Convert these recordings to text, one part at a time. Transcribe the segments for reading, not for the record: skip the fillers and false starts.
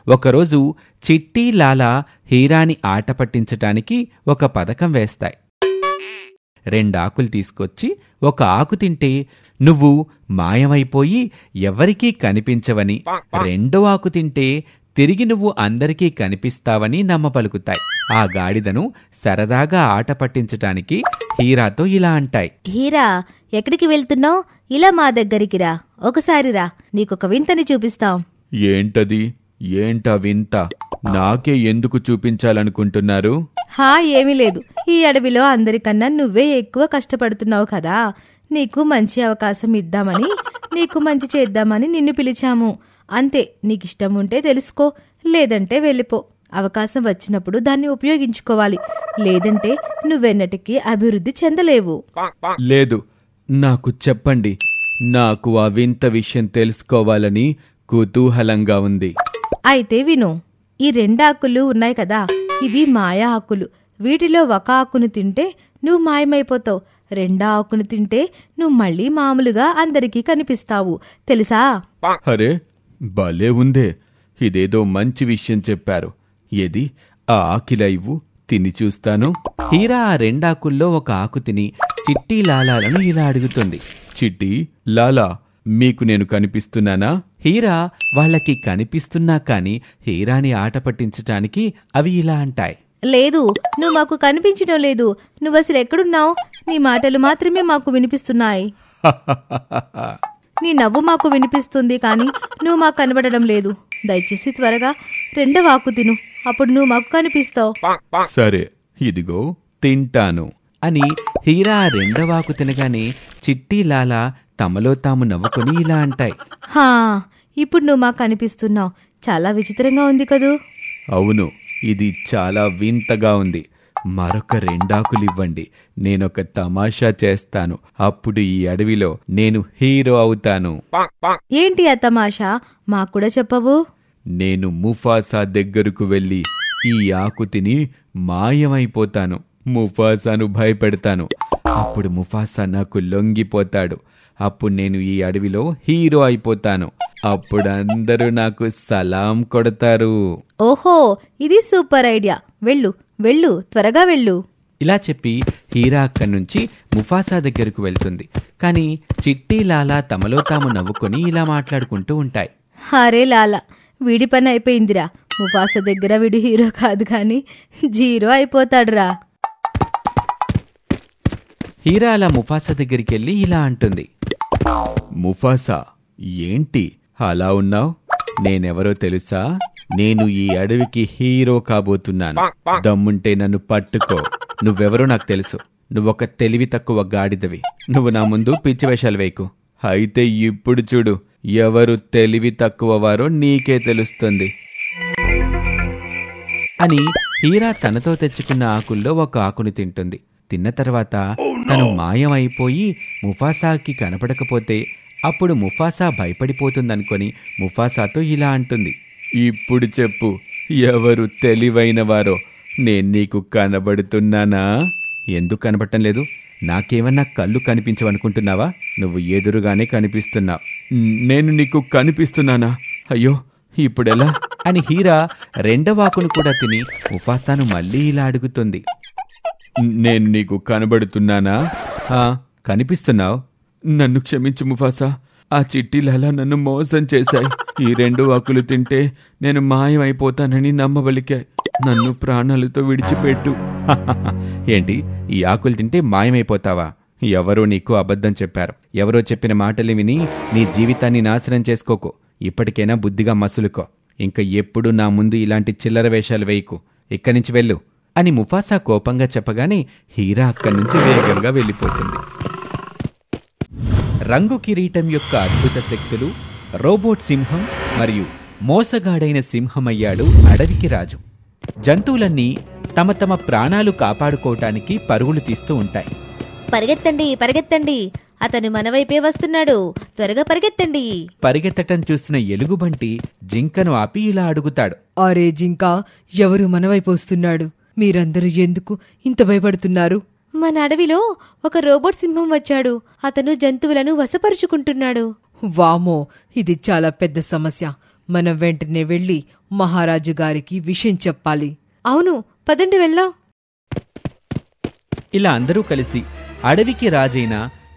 ఒకరోజు చిట్టి లాలా హీరాని ఆట పట్టించటానికి ఒక పథకం వేస్తాయి. 2 ఆకులు తీసుకొచ్చి ఒక ఆకు తింటే నువ్వు మాయమైపోయి ఎవరికీ కనిపించవని, 2వ ఆకు తింటే తిరిగి నువ్వు అందరికీ కనిపిస్తావని నమ్మపలుకుతాయి. ఆ గాడిదను సరదాగా ఆట పట్టించటానికి హీరాతో ఇలా అంటాయి. హీరా, ఎక్కడికి వెళ్తున్నావు? ఇలా మా దగ్గరికి రా, ఒకసారి రా, నీకొక వింతని చూపిస్తాం. ఏంటది? ఏంటా వింత? నాకే ఎందుకు చూపించాలనుకుంటున్నారు? ఏమీ లేదు. ఈ అడవిలో అందరికన్నా నువ్వే ఎక్కువ కష్టపడుతున్నావు కదా, నీకు మంచి అవకాశం ఇద్దామని, నీకు మంచి చేద్దామని నిన్ను పిలిచాము. అంతే, నీకిష్టం ఉంటే తెలుసుకో, లేదంటే వెళ్ళిపో. అవకాశం వచ్చినప్పుడు దాన్ని ఉపయోగించుకోవాలి, లేదంటే నువ్వెన్నటికీ అభివృద్ధి చెందలేవు. లేదు, నాకు చెప్పండి. నాకు ఆ వింత విషయం తెలుసుకోవాలని కుతూహలంగా ఉంది. అయితే విను. ఈ 2 ఆకులు ఉన్నాయి కదా, ఇవి మాయా ఆకులు. వీటిలో ఒక ఆకును తింటే నువ్వు మాయమైపోతావు, 2వ ఆకును తింటే నువ్వు మళ్ళీ మామూలుగా అందరికీ కనిపిస్తావు, తెలుసా? అరే, భలే ఉందే! ఇదేదో మంచి విషయం చెప్పారు. ఏది ఆ ఆకిలా ఇవ్వు, తిని చూస్తాను. హీరా ఆ 2 ఆకుల్లో ఒక ఆకు తిని చిట్టి లాలాలను ఇలా అడుగుతుంది. చిట్టి, లాలా, మీకు నేను కనిపిస్తున్నానా? హీరా వాళ్ళకి కనిపిస్తున్నా కాని హీరాని ఆట పట్టించటానికి అవి ఇలా అంటాయి. లేదు, నువ్వు మాకు కనిపించడం లేదు. నువ్వసలు ఎక్కడున్నావు? నీ మాటలు మాత్రమే మాకు వినిపిస్తున్నాయి. నీ నవ్వు మాకు వినిపిస్తుంది, కానీ నువ్వు మాకు కనబడడం లేదు. దయచేసి త్వరగా 2వ ఆకు తిను, అప్పుడు నువ్వు మాకు కనిపిస్తావు. సరే, ఇదిగో తింటాను అని హీరా 2వ ఆకు తినగానే చిట్టి లాలా తమలో తాము నవ్వుకుని ఇలా అంటాయి. ఇప్పుడు నువ్వు మాకు కనిపిస్తున్నావు. చాలా విచిత్రంగా ఉంది కదూ? అవును, ఇది చాలా వింతగా ఉంది. మరొక 2 ఆకులు ఇవ్వండి, నేనొక తమాషా చేస్తాను. అప్పుడు ఈ అడవిలో నేను హీరో అవుతాను. ఏంటి ఆ తమాషా? మాకూడా చెప్పవు? నేను ముఫాసా దగ్గరకు వెళ్లి ఈ ఆకు తిని మాయమైపోతాను. ముఫాసాను భయపెడతాను. అప్పుడు ముఫాసా నాకు లొంగిపోతాడు. అప్పుడు నేను ఈ అడవిలో హీరో అయిపోతాను. అప్పుడు అందరూ నాకు సలాం కొడతారు. ఓహో, ఇది సూపర్ ఐడియా. వెళ్ళు వెళ్ళు, త్వరగా వెళ్ళు. ఇలా చెప్పి హీరా అక్కడి నుంచి ముఫాసా దగ్గరకు వెళ్తుంది. కాని చిట్టి లాలా తమలో తాము నవ్వుకొని ఇలా మాట్లాడుకుంటూ ఉంటాయి. హరే లాలా, వీడి పని అయిపోయిందిరా. ముఫాసా దగ్గర వీడు హీరో కాదు కాని జీరో అయిపోతాడురా. హీరా అలా ముఫాసా దగ్గరికి వెళ్ళి ఇలా అంటుంది. ముఫాసా, ఏంటి అలా ఉన్నావ్? నేనెవరో తెలుసా? నేను ఈ అడవికి హీరో కాబోతున్నాను. దమ్ముంటే నన్ను పట్టుకో. నువ్వెవరో నాకు తెలుసు. నువ్వొక తెలివి తక్కువ గాడిదవి. నువ్వు నా ముందు పిచ్చి వేషాలు వేయకు. అయితే ఇప్పుడు చూడు, ఎవరు తెలివి తక్కువ వారో నీకే తెలుస్తుంది అని హీరా తనతో తెచ్చుకున్న ఆకుల్లో ఒక ఆకుని తింటుంది. తిన్న తర్వాత తను మాయమైపోయి ముఫాసాకి కనపడకపోతే అప్పుడు ముఫాసా భయపడిపోతుందనుకొని ముఫాసాతో ఇలా అంటుంది. ఇప్పుడు చెప్పు, ఎవరు తెలివైనవారో? నేను నీకు కనబడుతున్నానా? ఎందుకు కనబడటం లేదు? నాకేమన్నా కళ్ళు కనిపించవనుకుంటున్నావా? నువ్వు ఎదురుగానే కనిపిస్తున్నావు. నేను నీకు కనిపిస్తున్నానా? అయ్యో, ఇప్పుడెలా అని హీరా 2వ ఆకును కూడా తిని ముఫాసాను మళ్ళీ ఇలా అడుగుతుంది. నేను నీకు కనబడుతున్నానా? కనిపిస్తున్నావు. నన్ను క్షమించు ముఫాసా. ఆ చిట్టీలలా నన్ను మోసం చేశాయి. ఈ 2 ఆకులు తింటే నేను మాయమైపోతానని నమ్మబలికాయి. నన్ను ప్రాణాలతో విడిచిపెట్టు. ఏంటి, ఈ ఆకులు తింటే మాయమైపోతావా? ఎవరో నీకు అబద్ధం చెప్పారు. ఎవరో చెప్పిన మాటలు విని నీ జీవితాన్ని నాశనం చేసుకోకు. ఇప్పటికైనా బుద్ధిగా మసులుకో. ఇంక ఎప్పుడు నా ముందు ఇలాంటి చిల్లర వేషాలు వేయకు. ఇక్కడి నుంచి వెళ్ళు అని ముఫాసా కోపంగా చెప్పగానే హీరా అక్కడి నుంచి వేగంగా వెళ్ళిపోతుంది. రంగు కిరీటం యొక్క అద్భుత శక్తులు, రోబోట్ సింహం మరియు మోసగాడైన సింహమయ్యాడు అడవికి రాజు. జంతువులన్నీ తమ తమ ప్రాణాలు కాపాడుకోవటానికి పరుగులు తీస్తూ ఉంటాయి. పరిగెత్తండి పరిగెత్తండి, అతను మన వైపే వస్తున్నాడు, త్వరగా పరిగెత్తండి. పరిగెత్తటం చూసిన ఎలుగుబంటి జింకను ఆపి ఇలా అడుగుతాడు. అరే జింక, ఎవరు మన వైపు వస్తున్నాడు? మీరందరూ ఎందుకు ఇంత భయపడుతున్నారు? మన అడవిలో ఒక రోబోట్ సింహం వచ్చాడు. అతను జంతువులను వశపరుచుకుంటున్నాడు. వామో, ఇది చాలా పెద్ద సమస్య. మనం వెంటనే వెళ్ళి మహారాజు గారికి విషయం చెప్పాలి. అవును, పదండి వెళ్దాం. ఇలా అందరూ కలిసి అడవికి రాజైన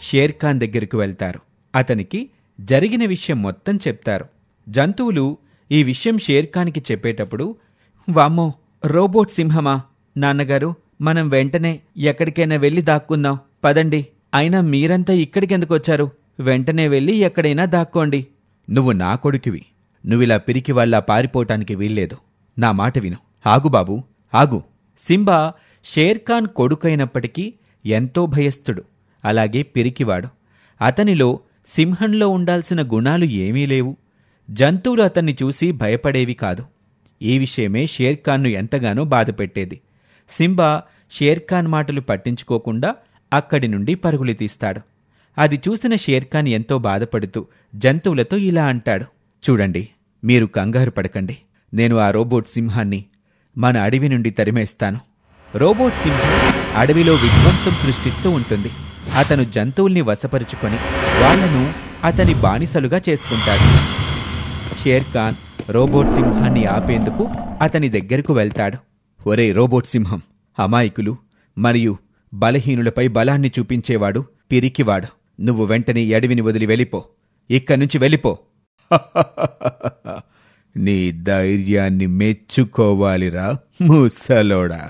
షేర్ఖాన్ దగ్గరకు వెళ్తారు. అతనికి జరిగిన విషయం మొత్తం చెప్తారు. జంతువులు ఈ విషయం షేర్ఖాన్కి చెప్పేటప్పుడు, వామ్మో, రోబోట్ సింహమా? నాన్నగారు, మనం వెంటనే ఎక్కడికైనా వెళ్ళి దాక్కుందాం పదండి. అయినా మీరంతా ఇక్కడికెందుకొచ్చారు? వెంటనే వెళ్ళి ఎక్కడైనా దాక్కోండి. నువ్వు నా కొడుకువి. నువ్విలా పిరికి వాళ్ళ పారిపోవటానికి వీల్లేదు. నా మాట విను. ఆగు బాబూ, ఆగు. సింబా షేర్ఖాన్ కొడుకైనప్పటికీ ఎంతో భయస్థుడు, అలాగే పిరికివాడు. అతనిలో సింహంలో ఉండాల్సిన గుణాలు ఏమీ లేవు. జంతువులు అతన్ని చూసి భయపడేవి కాదు. ఈ విషయమే షేర్ఖాన్ను ఎంతగానో బాధపెట్టేది. సింబా షేర్ఖాన్ మాటలు పట్టించుకోకుండా అక్కడి నుండి పరుగులు తీస్తాడు. అది చూసిన షేర్ఖాన్ ఎంతో బాధపడుతూ జంతువులతో ఇలా అంటాడు, చూడండి, మీరు కంగారు పడకండి. నేను ఆ రోబోట్ సింహాన్ని మన అడవి నుండి తరిమేస్తాను. రోబోట్ సింహం అడవిలో విధ్వంసం సృష్టిస్తూ ఉంటుంది. అతను జంతువుల్ని వశపరుచుకొని వాళ్లను అతని బానిసలుగా చేసుకుంటాడు. షేర్ఖాన్ రోబోట్ సింహాన్ని ఆపేందుకు అతని దగ్గరకు వెళ్తాడు. ఒరే రోబోట్ సింహం, అమాయకులు మరియు బలహీనులపై బలాన్ని చూపించేవాడు, పిరికివాడు, నువ్వు వెంటనే అడవిని వదిలి వెళ్ళిపో. ఇక్కడ్నుంచి వెళ్ళిపో. నీ ధైర్యాన్ని మెచ్చుకోవాలిరా ముసలోడా.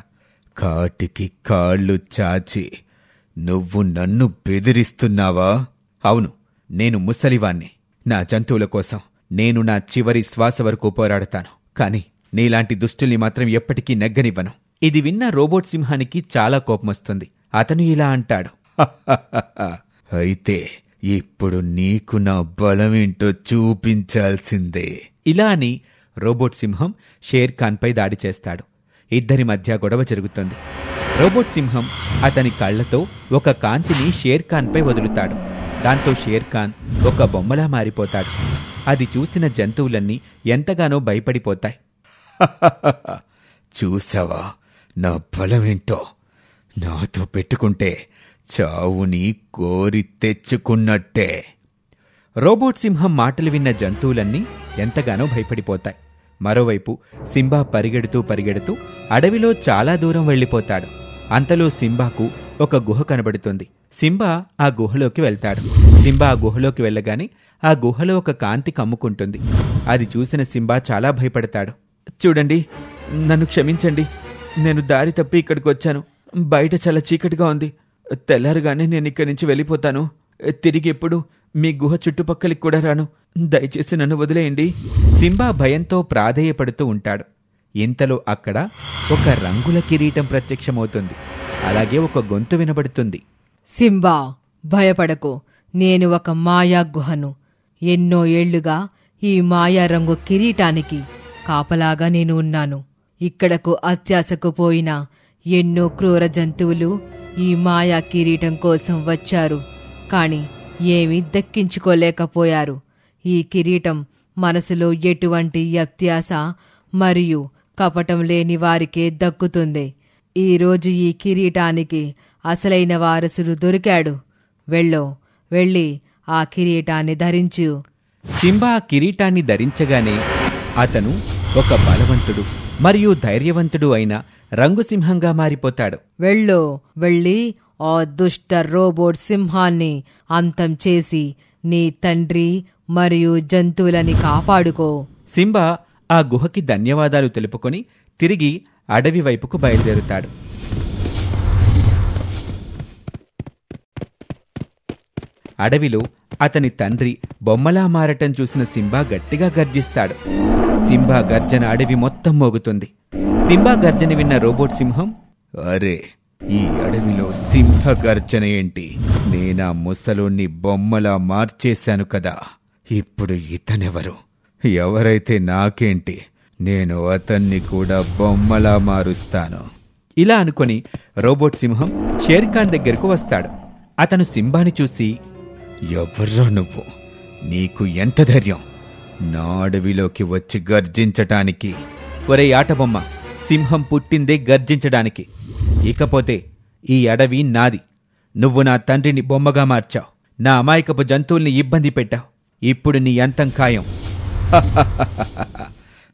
కాటికి కాళ్ళు చాచి నువ్వు నన్ను బెదిరిస్తున్నావా? అవును, నేను ముసలివాణ్ణి. నా జంతువుల కోసం నేను నా చివరి శ్వాస వరకు పోరాడతాను. కాని నీలాంటి దుష్టుల్ని మాత్రం ఎప్పటికీ నెగ్గనివ్వను. ఇది విన్న రోబోట్ సింహానికి చాలా కోపమొస్తుంది. అతను ఇలా అంటాడు, అయితే ఇప్పుడు నీకు నా బలమేంటో చూపించాల్సిందే. ఇలా అని రోబోట్ సింహం షేర్ఖాన్పై దాడి చేస్తాడు. ఇద్దరి మధ్య గొడవ జరుగుతుంది. రోబోట్ సింహం అతని కళ్లతో ఒక కాంతిని షేర్ఖాన్పై వదులుతాడు. దాంతో షేర్ఖాన్ ఒక బొమ్మలా మారిపోతాడు. అది చూసిన జంతువులన్నీ ఎంతగానో భయపడిపోతాయి. చూసావా నా బలమేంటో? నాతో పెట్టుకుంటే చావుని కోరి తెచ్చుకున్నట్టే. రోబోట్ సింహం మాటలు విన్న జంతువులన్నీ ఎంతగానో భయపడిపోతాయి. మరోవైపు సింబా పరిగెడుతూ అడవిలో చాలా దూరం వెళ్ళిపోతాడు. అంతలో సింబాకు ఒక గుహ కనబడుతుంది. సింబా ఆ గుహలోకి వెళ్తాడు. సింబా ఆ గుహలోకి వెళ్ళగానే ఆ గుహలో ఒక కాంతి కమ్ముకుంటుంది. అది చూసిన సింబా చాలా భయపడతాడు. చూడండి, నన్ను క్షమించండి. నేను దారి తప్పి ఇక్కడికి వచ్చాను. బయట చాలా చీకటిగా ఉంది. తెల్లారుగానే నేను ఇక్కడి నుంచి వెళ్ళిపోతాను. తిరిగి ఎప్పుడు మీ గుహ చుట్టుపక్కలికి కూడా రాను. దయచేసి నన్ను వదిలేయండి. సింబా భయంతో ప్రాధేయపడుతూ ఉంటాడు. ఇంతలో అక్కడ ఒక రంగుల కిరీటం ప్రత్యక్షమవుతుంది. అలాగే ఒక గొంతు వినబడుతుంది. సింబా, భయపడకు. నేను ఒక మాయా గుహను. ఎన్నో ఏళ్లుగా ఈ మాయా రంగు కిరీటానికి కాపలాగా నేను ఉన్నాను. ఇక్కడకు అత్యాశకు పోయిన ఎన్నో క్రూర జంతువులు ఈ మాయా కిరీటం కోసం వచ్చారు. కాని ఏమీ దక్కించుకోలేకపోయారు. ఈ కిరీటం మనసులో ఎటువంటి అత్యాశ మరియు కపటం లేని వారికే దక్కుతుంది. ఈరోజు ఈ కిరీటానికి అసలైన వారసుడు దొరికాడు. వెళ్ళి ఆ కిరీటాన్ని ధరించు. సింబా ఆ కిరీటాన్ని ధరించగానే అతను ఒక బలవంతుడు మరియు ధైర్యవంతుడు అయిన రంగుసింహంగా మారిపోతాడు. వెళ్ళి ఆ దుష్ట రోబోట్ సింహాన్ని అంతం చేసి నీ తండ్రి మరియు జంతువులని కాపాడుకో. సింబా ఆ గుహకి ధన్యవాదాలు తెలుపుకొని తిరిగి అడవి వైపుకు బయలుదేరుతాడు. అడవిలో అతని తండ్రి బొమ్మలా మారటం చూసిన సింబా గట్టిగా గర్జిస్తాడు. సింబా గర్జన అడవి మొత్తం మోగుతుంది. సింబా గర్జన విన్న రోబోట్ సింహం, అరే, ఈ అడవిలో సింహ గర్జన ఏంటి? నేనా ముసలోన్ని బొమ్మలా మార్చేశాను కదా. ఇప్పుడు ఇతనెవరు? ఎవరైతే నాకేంటి, నేను అతన్ని కూడా బొమ్మలా మారుస్తాను. ఇలా అనుకొని రోబోట్ సింహం షేర్ఖాన్ దగ్గరకు వస్తాడు. అతను సింబాని చూసి, ఎవర్రా నువ్వు? నీకు ఎంత ధైర్యం నా అడవిలోకి వచ్చి గర్జించటానికి? ఒరే ఆటబొమ్మ, సింహం పుట్టిందే గర్జించడానికి. ఇకపోతే ఈ అడవి నాది. నువ్వు నా తండ్రిని బొమ్మగా మార్చావు. నా అమాయకపు జంతువుల్ని ఇబ్బంది పెట్టావు. ఇప్పుడు నీ అంతం ఖాయం.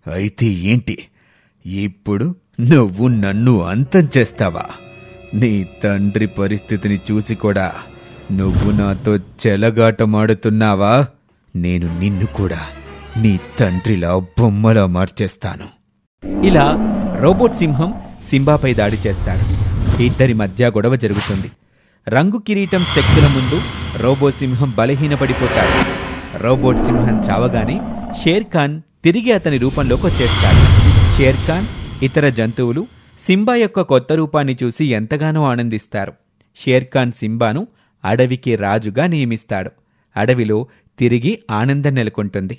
అయితే ఏంటి, ఇప్పుడు నువ్వు నన్ను అంతం చేస్తావా? నీ తండ్రి పరిస్థితిని చూసి కూడా నువ్వు నాతో చెలగాటమాడుతున్నావా? నేను నిన్ను కూడా నీ తండ్రిలా బొమ్మలా మార్చేస్తాను. ఇలా రోబోట్ సింహం సింబాపై దాడి చేస్తాడు. ఇద్దరి మధ్య గొడవ జరుగుతుంది. రంగు కిరీటం శక్తుల ముందు రోబో సింహం బలహీనపడిపోతాడు. రోబోట్ సింహం చావగానే షేర్ఖాన్ తిరిగి అతని రూపంలోకి వచ్చేస్తాడు. షేర్ఖాన్, ఇతర జంతువులు సింబా యొక్క కొత్త రూపాన్ని చూసి ఎంతగానో ఆనందిస్తారు. షేర్ఖాన్ సింబాను అడవికి రాజుగా నియమిస్తాడు. అడవిలో తిరిగి ఆనందం నెలకొంటుంది.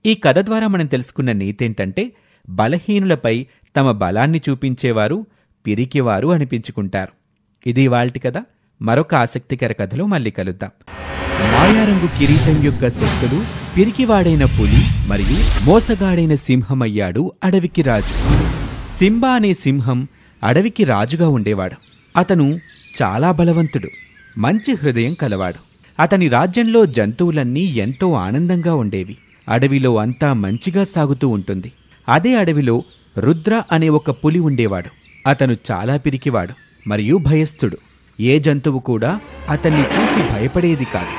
ఈ కథ ద్వారా మనం తెలుసుకున్న నీతేంటంటే, బలహీనులపై తమ బలాన్ని చూపించేవారు పిరికివారు అనిపించుకుంటారు. ఇది ఇవాల్టి కథ. మరొక ఆసక్తికర కథలో మళ్ళీ కలుద్దాం. మాయారంగు కిరీటం యొక్క శక్తులు పిరికివాడైన పులి మరియు మోసగాడైన సింహమయ్యాడు అడవికి రాజు. సింబా అనే సింహం అడవికి రాజుగా ఉండేవాడు. అతను చాలా బలవంతుడు, మంచి హృదయం కలవాడు. అతని రాజ్యంలో జంతువులన్నీ ఎంతో ఆనందంగా ఉండేవి. అడవిలో అంతా మంచిగా సాగుతూ ఉంటుంది. అదే అడవిలో రుద్ర అనే ఒక పులి ఉండేవాడు. అతను చాలా పిరికివాడు మరియు భయస్థుడు. ఏ జంతువు కూడా అతన్ని చూసి భయపడేది కాదు.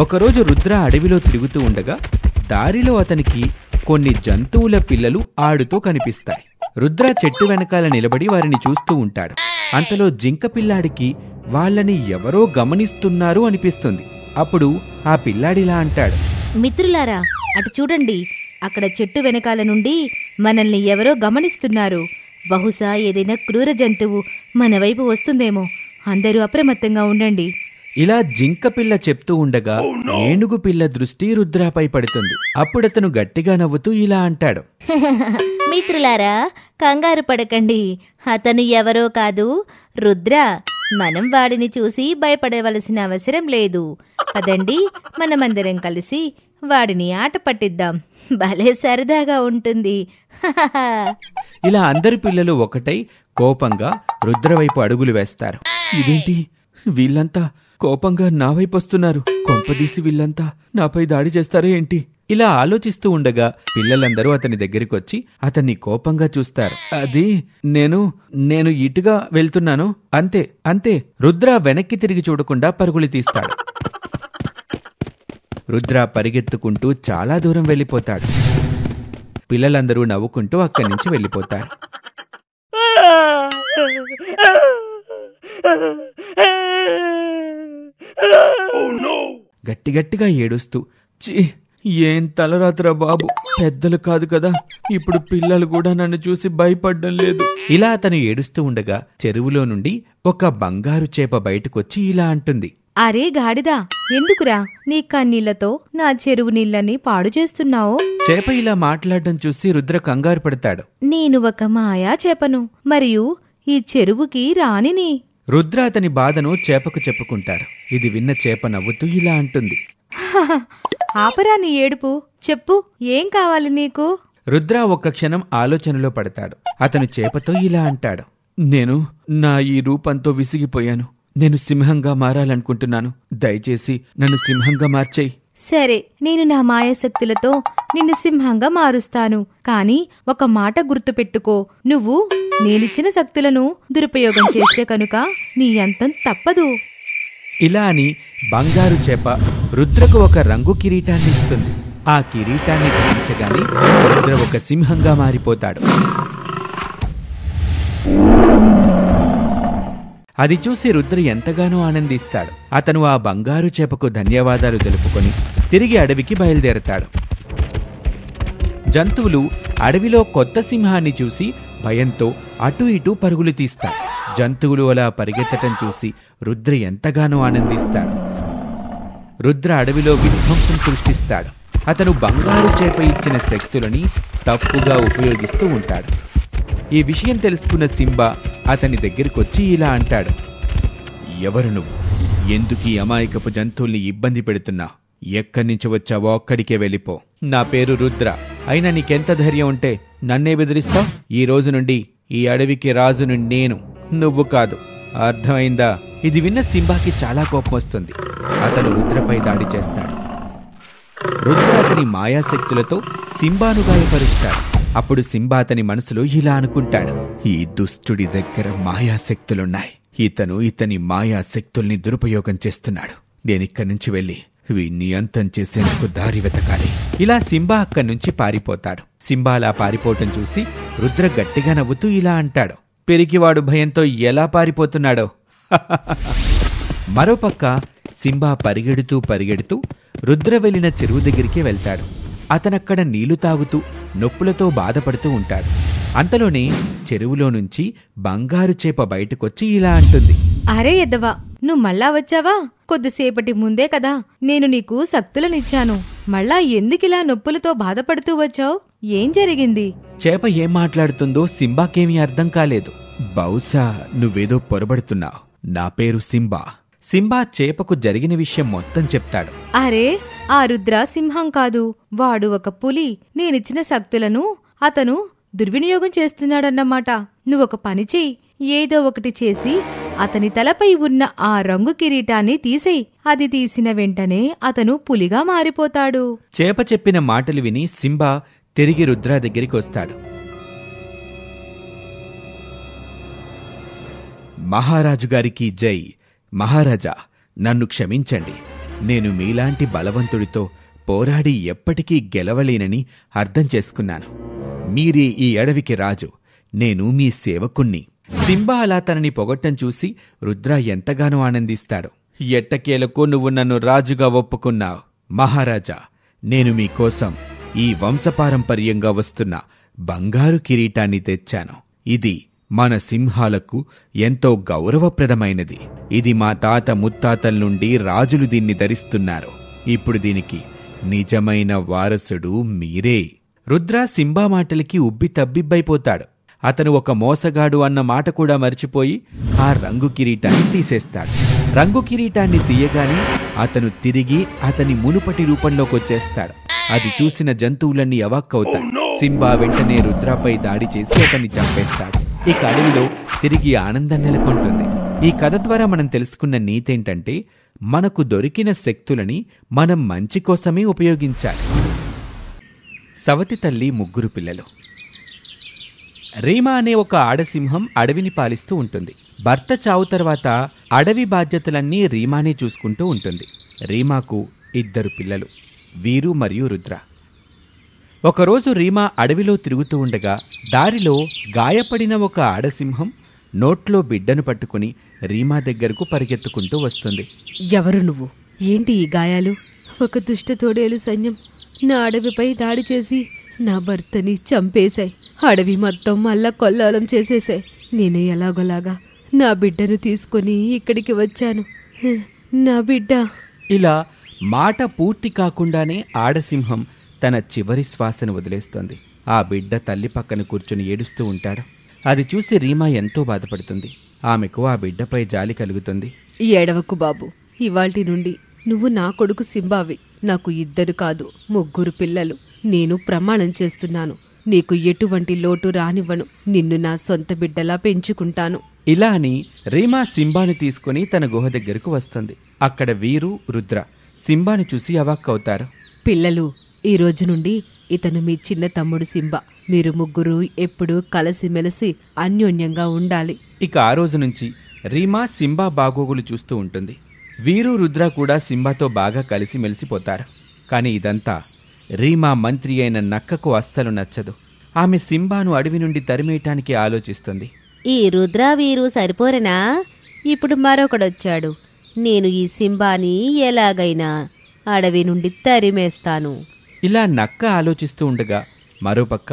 ఒకరోజు రుద్ర అడవిలో తిరుగుతూ ఉండగా దారిలో అతనికి కొన్ని జంతువుల పిల్లలు ఆడుతూ కనిపిస్తాయి. రుద్ర చెట్టు వెనకాల నిలబడి వారిని చూస్తూ ఉంటాడు. అంతలో జింక పిల్లాడికి వాళ్ళని ఎవరో గమనిస్తున్నారు అనిపిస్తుంది. అప్పుడు ఆ పిల్లాడిలా అంటాడు, మిత్రులారా, అటు చూడండి, అక్కడ చెట్టు వెనకాల నుండి మనల్ని ఎవరో గమనిస్తున్నారు. బహుశా ఏదైనా క్రూర జంతువు మన వైపు వస్తుందేమో. అందరూ అప్రమత్తంగా ఉండండి. ఇలా జింక పిల్ల చెప్తూ ఉండగా ఏనుగు పిల్ల దృష్టి రుద్రపై పడుతుంది. అప్పుడతను గట్టిగా నవ్వుతూ ఇలా అంటాడు, మిత్రులారా, కంగారు పడకండి. అతను ఎవరో కాదు, రుద్ర. మనం వాడిని చూసి భయపడవలసిన అవసరం లేదు. పదండి, మనమందరం కలిసి వాడిని ఆట పట్టిద్దాం. భలే సరదాగా ఉంటుంది. ఇలా అందరి పిల్లలు ఒకటై కోపంగా రుద్రవైపు అడుగులు వేస్తారు. ఇదేంటి, వీళ్ళంతా కోపంగా నా వైపు వస్తున్నారు. కొంపదీసి వీళ్ళంతా నాపై దాడి చేస్తారా ఏంటి? ఇలా ఆలోచిస్తూ ఉండగా పిల్లలందరూ అతని దగ్గరికొచ్చి అతన్ని కోపంగా చూస్తారు. అది నేను ఇటుగా వెళ్తున్నాను, అంతే అంతే. రుద్ర వెనక్కి తిరిగి చూడకుండా పరుగులు తీస్తాడు. రుద్ర పరిగెత్తుకుంటూ చాలా దూరం వెళ్ళిపోతాడు. పిల్లలందరూ నవ్వుకుంటూ అక్కడి నుంచి వెళ్ళిపోతారు. గట్టిగట్టిగా ఏడుస్తూ, చీ, ఏం తలరాత్రా బాబు, పెద్దలు కాదు కదా, ఇప్పుడు పిల్లలు కూడా నన్ను చూసి భయపడ్డం లేదు. ఇలా అతను ఏడుస్తూ ఉండగా చెరువులో నుండి ఒక బంగారు చేప బయటకొచ్చి ఇలా అంటుంది, అరే గాడిదా, ఎందుకురా నీ కన్నీళ్లతో నా చెరువు నీళ్ళని పాడు చేస్తున్నావు? చేప ఇలా మాట్లాడడం చూసి రుద్ర కంగారు పడతాడు. నేను ఒక మాయా చేపను, మరియు ఈ చెరువుకి రాణిని. రుద్ర అతని బాధను చేపకు చెప్పుకుంటాడు. ఇది విన్న చేప నవ్వుతూ ఇలా అంటుంది, ఆపరా నీ ఏడుపు, చెప్పు, ఏం కావాలి నీకు? రుద్ర ఒక్క క్షణం ఆలోచనలో పడతాడు. అతను చేపతో ఇలా అంటాడు, నేను నా ఈ రూపంతో విసిగిపోయాను. నేను సింహంగా మారాలనుకుంటున్నాను. దయచేసి నన్ను సింహంగా మార్చేయి. సరే, నేను నా మాయాశక్తులతో నిన్ను సింహంగా మారుస్తాను. కాని ఒక మాట గుర్తుపెట్టుకో, నువ్వు నేనిచ్చిన శక్తులను దురుపయోగం చేస్తే కనుక నీ అంతం తప్పదు. ఇలా అని బంగారు చేప రుద్రకు ఒక రంగు కిరీటాన్ని ఇస్తుంది. ఆ కిరీటాన్ని ధరించగానే రుద్ర ఒక సింహంగా మారిపోతాడు. అది చూసి రుద్ర ఎంతగానో ఆనందిస్తాడు. అతను ఆ బంగారు చేపకు ధన్యవాదాలు తెలుపుకొని తిరిగి అడవికి బయలుదేరతాడు. జంతువులు అడవిలో కొత్త సింహాన్ని చూసి భయంతో అటూ ఇటూ పరుగులు తీస్తాడు. జంతువులు అలా పరిగెత్తటం చూసి రుద్ర ఎంతగానో ఆనందిస్తాడు. రుద్ర అడవిలో విధ్వంసం సృష్టిస్తాడు. అతను బంగారు చేప ఇచ్చిన శక్తులని తప్పుగా ఉపయోగిస్తూ ఉంటాడు. ఈ విషయం తెలుసుకున్న సింబా అతని దగ్గరికొచ్చి ఇలా అంటాడు, ఎవరు నువ్వు? ఎందుకు ఈ అమాయకపు జంతువుల్ని ఇబ్బంది పెడుతున్నా? ఎక్కడి నుంచి వచ్చావో అక్కడికే వెళ్ళిపో. నా పేరు రుద్ర. అయినా నీకెంత ధైర్యం ఉంటే నన్నే బెదిరిస్తావు? ఈ రోజు నుండి ఈ అడవికి రాజును నేను, నువ్వు కాదు. అర్థమైందా? ఇది విన్న సింబాకి చాలా కోపం వస్తుంది. అతను రుద్రపై దాడి చేస్తాడు. రుద్ర అతని మాయాశక్తులతో సింబాను గాయపరుస్తాడు. అప్పుడు సింబా అతని మనసులో ఇలా అనుకుంటాడు, ఈ దుష్టుడి దగ్గర మాయాశక్తులున్నాయి. ఇతను ఇతని మాయాశక్తుల్ని దురుపయోగం చేస్తున్నాడు. నేనిక్కడి నుంచి వెళ్లి వీణ్ణి అంతం చేసేందుకు దారి వెతకాలి. ఇలా సింబా అక్కడి నుంచి పారిపోతాడు. సింబా అలా పారిపోవటం చూసి రుద్ర గట్టిగా నవ్వుతూ ఇలా అంటాడు, పెరిగివాడు భయంతో ఎలా పారిపోతున్నాడో. మరోపక్క సింబా పరిగెడుతూ రుద్ర వెళ్లిన చెరువు దగ్గరికి వెళ్తాడు. అతనక్కడ నీళ్లు తాగుతూ నొప్పులతో బాధపడుతూ ఉంటాడు. అంతలోనే చెరువులో నుంచి బంగారు చేప బయటకొచ్చి ఇలా అంటుంది, అరే ఎద్దవా, నువ్వు మళ్ళా వచ్చావా? కొద్దిసేపటి ముందే కదా నేను నీకు శక్తులనిచ్చాను. మళ్ళా ఎందుకిలా నొప్పులతో బాధపడుతూ వచ్చావు? ఏం జరిగింది? చేప ఏం మాట్లాడుతుందో సింబాకేమీ అర్థం కాలేదు. బహుశా నువ్వేదో పొరబడుతున్నావు. నా పేరు సింబా. సింబా చేపకు జరిగిన విషయం మొత్తం చెప్తాడు. అరే, ఆ రుద్ర సింహం కాదు, వాడు ఒక పులి. నేనిచ్చిన శక్తులను అతను దుర్వినియోగం చేస్తున్నాడన్నమాట. నువ్వొక పని చెయ్యి, ఏదో ఒకటి చేసి అతని తలపై ఉన్న ఆ రంగు కిరీటాన్ని తీసేయ్. అది తీసిన వెంటనే అతను పులిగా మారిపోతాడు. చేప చెప్పిన మాటలు విని సింబా తిరిగి రుద్ర దగ్గరికి వస్తాడు. మహారాజుగారికి జై. మహారాజా, నన్ను క్షమించండి. నేను మీలాంటి బలవంతుడితో పోరాడి ఎప్పటికీ గెలవలేనని అర్థం చేసుకున్నాను. మీరే ఈ అడవికి రాజు, నేను మీ సేవకుణ్ణి. సింబా అలా తనని పొగట్టం చూసి రుద్ర ఎంతగానో ఆనందిస్తాడు. ఎట్టకేలకు నువ్వు నన్ను రాజుగా ఒప్పుకున్నావు. మహారాజా, నేను మీకోసం ఈ వంశపారంపర్యంగా వస్తున్న బంగారు కిరీటాన్ని తెచ్చాను. ఇది మన సింహాలకు ఎంతో గౌరవప్రదమైనది. ఇది మా తాత ముత్తాతల నుండి రాజులు దీన్ని ధరిస్తున్నారు. ఇప్పుడు దీనికి నిజమైన వారసుడు మీరే. రుద్ర సింబా మాటలకి ఉబ్బి తబ్బిబ్బైపోతాడు. అతను ఒక మోసగాడు అన్న మాట కూడా మర్చిపోయి ఆ రంగు కిరీటాన్ని తీసేస్తాడు. రంగు కిరీటాన్ని తీయగానే అతను తిరిగి అతని మునుపటి రూపంలోకొచ్చేస్తాడు. అది చూసిన జంతువులన్నీ అవాక్కవుతాయి. సింబా వెంటనే రుద్రపై దాడి చేసి అతన్ని చంపేస్తాడు. ఇక అడవిలో తిరిగి ఆనందం నెలకొంటుంది. ఈ కథ ద్వారా మనం తెలుసుకున్న నీతేంటంటే, మనకు దొరికిన శక్తులని మనం మంచి కోసమే ఉపయోగించాలి. సవతి తల్లి ముగ్గురు పిల్లలు. రీమా అనే ఒక ఆడసింహం అడవిని పాలిస్తూ ఉంటుంది. భర్త చావు తర్వాత అడవి బాధ్యతలన్నీ రీమానే చూసుకుంటూ ఉంటుంది. రీమాకు 2 పిల్లలు, వీరు మరియు రుద్ర. ఒకరోజు రీమా అడవిలో తిరుగుతూ ఉండగా దారిలో గాయపడిన ఒక ఆడసింహం నోట్లో బిడ్డను పట్టుకుని రీమా దగ్గరకు పరిగెత్తుకుంటూ వస్తుంది. ఎవరు నువ్వు? ఏంటి ఈ గాయాలు? ఒక దుష్ట తోడేలు సైన్యం నా అడవిపై దాడి చేసి నా భర్తని చంపేశాయి. అడవి మొత్తం మళ్ళా కొల్లాలం చేసేశాయి. నేను ఎలాగోలాగా నా బిడ్డను తీసుకొని ఇక్కడికి వచ్చాను. నా బిడ్డ. ఇలా మాట పూర్తి కాకుండానే ఆడసింహం తన చివరి శ్వాసను వదిలేస్తోంది. ఆ బిడ్డ తల్లి పక్కన కూర్చుని ఏడుస్తూ ఉంటాడు. అది చూసి రీమా ఎంతో బాధపడుతుంది. ఆమెకు ఆ బిడ్డపై జాలి కలుగుతుంది. ఏడవకు బాబు, ఇవాల్టి నుండి నువ్వు నా కొడుకు సింబావి. నాకు 2 కాదు 3 పిల్లలు. నేను ప్రమాణం చేస్తున్నాను, నీకు ఎటువంటి లోటు రానివ్వను. నిన్ను నా సొంత బిడ్డలా పెంచుకుంటాను. ఇలా అని రీమా సింబాను తీసుకుని తన గుహ దగ్గరకు వస్తుంది. అక్కడ వీరు, రుద్ర సింబాను చూసి అవాక్కవుతారు. పిల్లలు, ఈ రోజు నుండి ఇతను మీ చిన్న తమ్ముడు సింబా. మీరు 3 ఎప్పుడూ కలిసిమెలిసి అన్యోన్యంగా ఉండాలి. ఇక ఆ రోజు నుంచి రీమా సింబా బాగోగులు చూస్తూ ఉంటుంది. వీరు, రుద్ర కూడా సింబాతో బాగా కలిసిమెలిసిపోతారు. కానీ ఇదంతా రీమా మంత్రి అయిన నక్కకు అస్సలు నచ్చదు. ఆమె సింబాను అడవి నుండి తరిమేయటానికి ఆలోచిస్తుంది. ఈ రుద్ర వీరు సరిపోరనా? ఇప్పుడు మరొకడొచ్చాడు. నేను ఈ సింబాని ఎలాగైనా అడవి నుండి తరిమేస్తాను. ఇలా నక్క ఆలోచిస్తూ ఉండగా మరోపక్క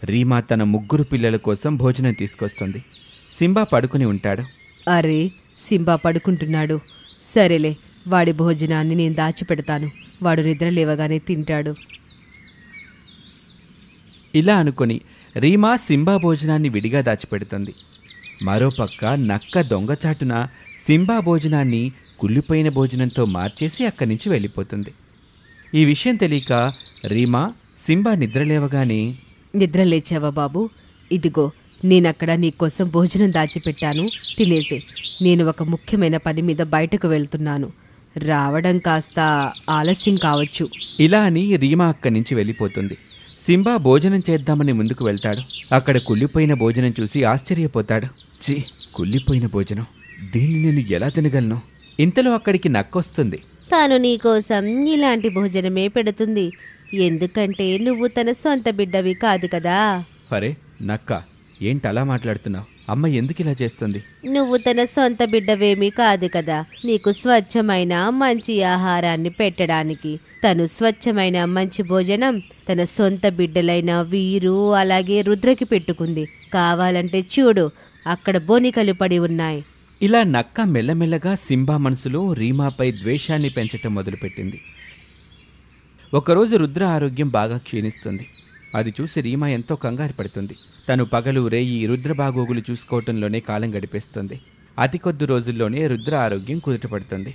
రీమా తన 3 పిల్లల కోసం భోజనం తీసుకొస్తుంది. సింబా పడుకుని ఉంటాడు. అరే, సింబా పడుకుంటున్నాడు. సరేలే, వాడి భోజనాన్ని నేను దాచిపెడతాను. వాడు నిద్ర లేవగానే తింటాడు. ఇలా అనుకుని రీమా సింబా భోజనాన్ని విడిగా దాచిపెడుతుంది. మరోపక్క నక్క దొంగచాటున సింబా భోజనాన్ని కుళ్ళిపోయిన భోజనంతో మార్చేసి అక్కడి నుంచి వెళ్ళిపోతుంది. ఈ విషయం తెలియక రీమా సింబా నిద్రలేవగానే, నిద్ర లేచావా బాబు? ఇదిగో, నేనక్కడ నీకోసం భోజనం దాచిపెట్టాను, తినేసే. నేను ఒక ముఖ్యమైన పని మీద బయటకు వెళ్తున్నాను. రావడం కాస్త ఆలస్యం కావచ్చు. ఇలా అని రీమా అక్కడి నుంచి వెళ్ళిపోతుంది. సింబా భోజనం చేద్దామని ముందుకు వెళ్తాడు. అక్కడ కుళ్ళిపోయిన భోజనం చూసి ఆశ్చర్యపోతాడు. ఛీ, కుళ్ళిపోయిన భోజనం, దీన్ని నేను ఎలా తినగలను? ఇంతలో అక్కడికి నక్కొస్తుంది. తాను నీకోసం ఇలాంటి భోజనమే పెడుతుంది, ఎందుకంటే నువ్వు తన సొంత బిడ్డవి కాదు కదా. అరే నక్క, ఏంటి అలా మాట్లాడుతున్నావు? అమ్మ ఎందుకు ఇలా చేస్తుంది? నువ్వు తన సొంత బిడ్డవేమీ కాదు కదా, నీకు స్వచ్ఛమైన మంచి ఆహారాన్ని పెట్టడానికి. తను స్వచ్ఛమైన మంచి భోజనం తన సొంత బిడ్డలైన వీరు అలాగే రుద్రకి పెట్టుకుంది. కావాలంటే చూడు, అక్కడ బోనికలు పడి ఉన్నాయి. ఇలా నక్క మెల్లమెల్లగా సింబా మనసులో రీమాపై ద్వేషాన్ని పెంచటం మొదలుపెట్టింది. ఒకరోజు రుద్ర ఆరోగ్యం బాగా క్షీణిస్తుంది. అది చూసి రీమా ఎంతో కంగారు పడుతుంది. తను పగలు రేయి రుద్ర బాగోగులు చూసుకోవటంలోనే కాలం గడిపేస్తుంది. అతి కొద్ది రోజుల్లోనే రుద్ర ఆరోగ్యం కుదుటపడుతుంది.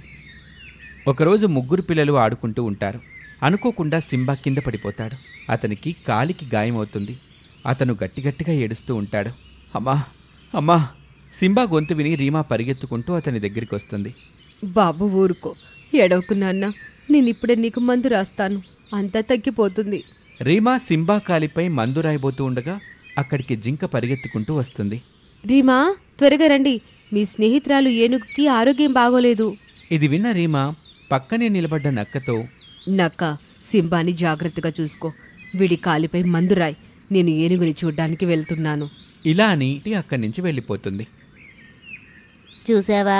ఒకరోజు ముగ్గురు పిల్లలు ఆడుకుంటూ ఉంటారు. అనుకోకుండా సింబా కింద పడిపోతాడు. అతనికి కాలికి గాయమవుతుంది. అతను గట్టిగట్టిగా ఏడుస్తూ ఉంటాడు. అమ్మా అమ్మా! సింబా గొంతు విని రీమా పరిగెత్తుకుంటూ అతని దగ్గరికి వస్తుంది. బాబు ఊరుకో, ఎడవకు నాన్న, నేనిప్పుడే నీకు మందు రాస్తాను, అంతా తగ్గిపోతుంది. రీమా సింబా కాలిపై మందు రాయబోతూ ఉండగా అక్కడికి జింక పరిగెత్తుకుంటూ వస్తుంది. రీమా, త్వరగా రండి, మీ స్నేహితురాలు ఏనుగుకి ఆరోగ్యం బాగోలేదు. ఇది విన్న రీమా పక్కనే నిలబడ్డ నక్కతో, నక్క, సింబాని జాగ్రత్తగా చూసుకో, వీడి కాలిపై మందు రాయ్, నేను ఏనుగుని చూడ్డానికి వెళ్తున్నాను. ఇలా అని అక్కడి నుంచి వెళ్ళిపోతుంది. చూసావా,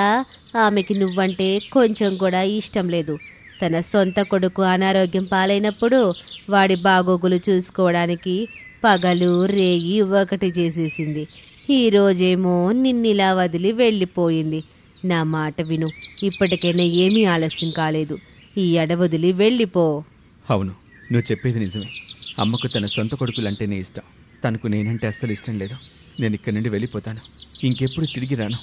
ఆమెకి నువ్వంటే కొంచెం కూడా ఇష్టం లేదు. తన సొంత కొడుకు అనారోగ్యం పాలైనప్పుడు వాడి బాగోగులు చూసుకోవడానికి పగలు రేయి ఒకటి చేసేసింది. ఈరోజేమో నిన్నిలా వదిలి వెళ్ళిపోయింది. నా మాట విను, ఇప్పటికైనా ఏమీ ఆలస్యం కాలేదు. ఈ అడవదిలి వెళ్ళిపో. అవును, నువ్వు చెప్పేది నిజమే. అమ్మకు తన సొంత కొడుకులంటేనే ఇష్టం. తనకు నేనంటే అస్సలు ఇష్టం లేదు. నేను ఇక్కడి నుండి వెళ్ళిపోతాను, ఇంకెప్పుడు తిరిగి రాను.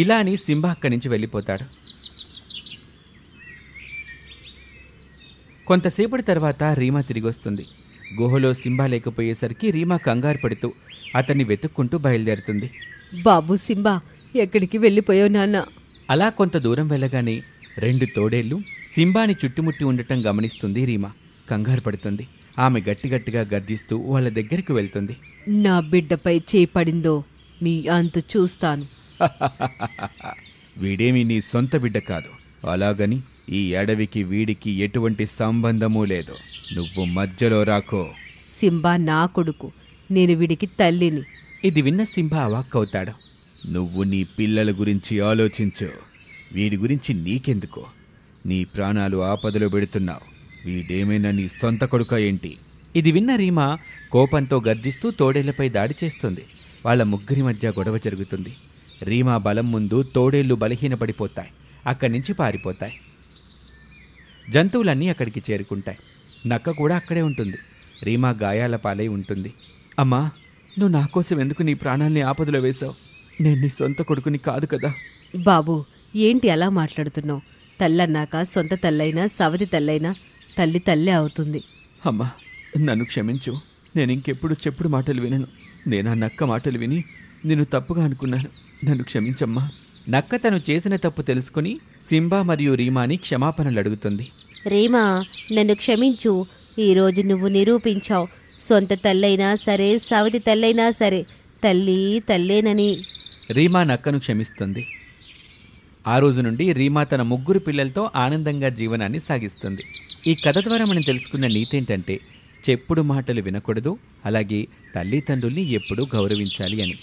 ఇలా అని సింబా అక్కడి నుంచి వెళ్ళిపోతాడు. కొంతసేపటి తర్వాత రీమా తిరిగి వస్తుంది. గుహలో సింబా లేకపోయేసరికి రీమా కంగారు పడుతూ అతన్ని వెతుక్కుంటూ బయలుదేరుతుంది. బాబు సింబా, ఎక్కడికి వెళ్ళిపోయావు నాన్న? అలా కొంత దూరం వెళ్ళగానే 2 తోడేళ్లు సింబాని చుట్టుముట్టి ఉండటం గమనిస్తుంది రీమా. కంగారు పడుతుంది. ఆమె గట్టిగట్టిగా గర్జిస్తూ వాళ్ళ దగ్గరికి వెళ్తుంది. నా బిడ్డపై చేపడిందో మీ అంతు చూస్తాను. వీడేమి నీ సొంత బిడ్డ కాదు. అలాగని ఈ అడవికి వీడికి ఎటువంటి సంబంధమూ లేదు. నువ్వు మధ్యలో రాకో. సింబా నా కొడుకు, నేను వీడికి తల్లిని. ఇది విన్న సింబా అవాక్కవుతాడు. నువ్వు నీ పిల్లల గురించి ఆలోచించు, వీడి గురించి నీకెందుకో? నీ ప్రాణాలు ఆపదలో పెడుతున్నావు. వీడేమైనా నీ సొంత కొడుక ఏంటి? ఇది విన్న రీమా కోపంతో గర్జిస్తూ తోడేళ్లపై దాడి చేస్తుంది. వాళ్ళ ముగ్గురి మధ్య గొడవ జరుగుతుంది. రీమా బలం ముందు తోడేళ్లు బలహీనపడిపోతాయి. అక్కడి నుంచి పారిపోతాయి. జంతువులన్నీ అక్కడికి చేరుకుంటాయి. నక్క కూడా అక్కడే ఉంటుంది. రీమా గాయాల పాలై ఉంటుంది. అమ్మా, నువ్వు నా కోసం ఎందుకు నీ ప్రాణాల్ని ఆపదలో వేశావు? నేను నీ సొంత కొడుకుని కాదు కదా. బాబు, ఏంటి అలా మాట్లాడుతున్నావు? తల్లన్నాక సొంత తల్లైనా సవతి తల్లైనా తల్లి తల్లే అవుతుంది. అమ్మా, నన్ను క్షమించు. నేను ఇంకెప్పుడు చెప్పుడు మాటలు వినను. నేను ఆ నక్క మాటలు విని నేను తప్పుగా అనుకున్నాను. నన్ను క్షమించమ్మా. నక్క తను చేసిన తప్పు తెలుసుకుని సింబా మరియు రీమాని క్షమాపణలు అడుగుతుంది. రీమా, నన్ను క్షమించు. ఈరోజు నువ్వు నిరూపించావు, సొంత తల్లైనా సరే సవతి తల్లైనా సరే తల్లి తల్లేనని. రీమా నక్కను క్షమిస్తుంది. ఆ రోజు నుండి రీమా తన ముగ్గురు పిల్లలతో ఆనందంగా జీవనాన్ని సాగిస్తుంది. ఈ కథ ద్వారా మనం తెలుసుకున్న నీతేంటంటే చెప్పుడు మాటలు వినకూడదు, అలాగే తల్లిదండ్రుల్ని ఎప్పుడూ గౌరవించాలి అని.